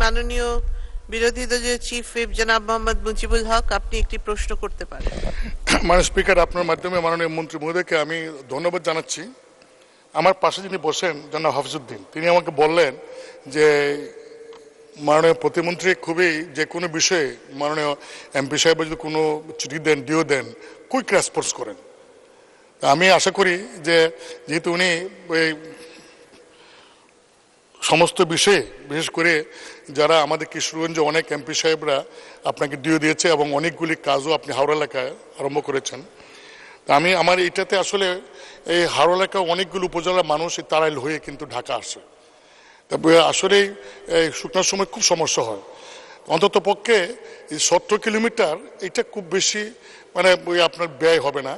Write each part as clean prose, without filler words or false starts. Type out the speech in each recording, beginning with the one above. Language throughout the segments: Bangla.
মাননীয় বিরোধী দলীয় চিফ হুইপ জনাব মোহাম্মদ মুজিবুল হক, আপনি একটি প্রশ্ন করতে পারেন। মাননীয় স্পিকার, আপনার মাধ্যমে মাননীয় মন্ত্রী মহোদয়কে আমি ধন্যবাদ জানাচ্ছি। আমার পাশে যিনি বসেন জনাব হাফিজউদ্দিন, তিনি আমাকে বললেন যে মাননীয় প্রতিমন্ত্রী খুবই যে কোনো বিষয়ে মাননীয় এমপি সাহেব যদি কোনো চিঠি দেন, ডিও দেন, কুইক রেসপন্স করেন। আমি আশা করি যে যেহেতু উনি ওই সমস্ত বিষয়ে বিশেষ করে যারা আমাদের কিশোরগঞ্জে অনেক এমপি সাহেবরা আপনাকে ডিও দিয়েছে এবং অনেকগুলি কাজও আপনি হাওড়া এলাকায় আরম্ভ করেছেন। আমি আমার এটাতে আসলে এই হাওড়া এলাকায় অনেকগুলো উপজেলার মানুষ তারাইল হয়ে কিন্তু ঢাকা আসে। তারপরে আসলে এই শুকনার সময় খুব সমস্যা হয়। অন্তত পক্ষে এই 17 কিলোমিটার এটা খুব বেশি মানে আপনার ব্যয় হবে না।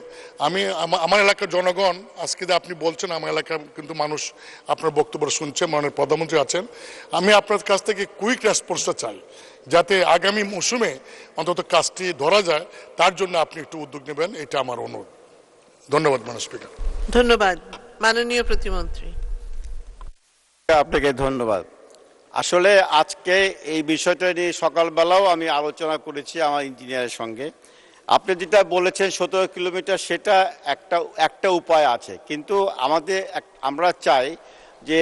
আমি আমার এলাকার জনগণ আজকে যে আপনি বলছেন, আমার এলাকার কিন্তু মানুষ আপনার বক্তব্য শুনছে, মাননীয় প্রধানমন্ত্রী আছেন। আমি আপনার কাছ থেকে কুইক রেসপন্সটা চাই, যাতে আগামী মৌসুমে অন্তত কাজটি ধরা যায়, তার জন্য আপনি একটু উদ্যোগ নেবেন, এটা আমার অনুরোধ। ধন্যবাদ মাননীয় স্পিকার। ধন্যবাদ। মাননীয় প্রতিমন্ত্রী। আপনাকে ধন্যবাদ। আসলে আজকে এই বিষয়টা নিয়ে সকালবেলাও আমি আলোচনা করেছি আমার ইঞ্জিনিয়ারের সঙ্গে। আপনি যেটা বলেছেন 17 কিলোমিটার, সেটা একটা উপায় আছে, কিন্তু আমরা চাই যে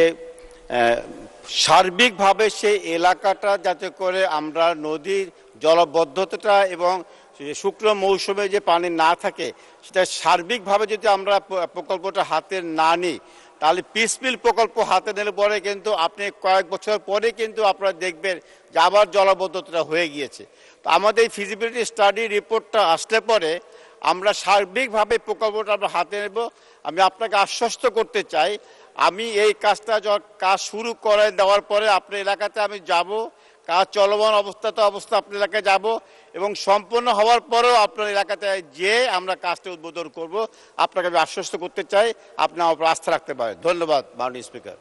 সার্বিকভাবে সেই এলাকাটা যাতে করে আমরা নদীর জলবদ্ধতাটা এবং শুকনো মৌসুমে যে পানি না থাকে সেটা সার্বিকভাবে যদি আমরা প্রকল্পটা হাতে না নিই, তাহলে পিসমিল প্রকল্প হাতে নিলে পরে কিন্তু আপনি কয়েক বছর পরে কিন্তু আপনারা দেখবেন যে আবার জলবদ্ধতা হয়ে গিয়েছে। তো আমাদের এই ফিজিবিলিটি স্টাডি রিপোর্টটা আসলে পরে আমরা সার্বিকভাবে প্রকল্পটা আমরা হাতে নেব। আমি আপনাকে আশ্বস্ত করতে চাই, আমি এই কাজ শুরু করে দেওয়ার পরে আপনার এলাকাতে আমি যাব, কাজ চলমান অবস্থা আপনার এলাকায় যাব এবং সম্পূর্ণ হওয়ার পরেও আপনার এলাকাতে যে আমরা কাজটা উদ্বোধন করব। আপনাকে আমি আশ্বস্ত করতে চাই, আপনি আমার উপর আস্থা রাখতে পারেন। ধন্যবাদ মাননীয় স্পিকার।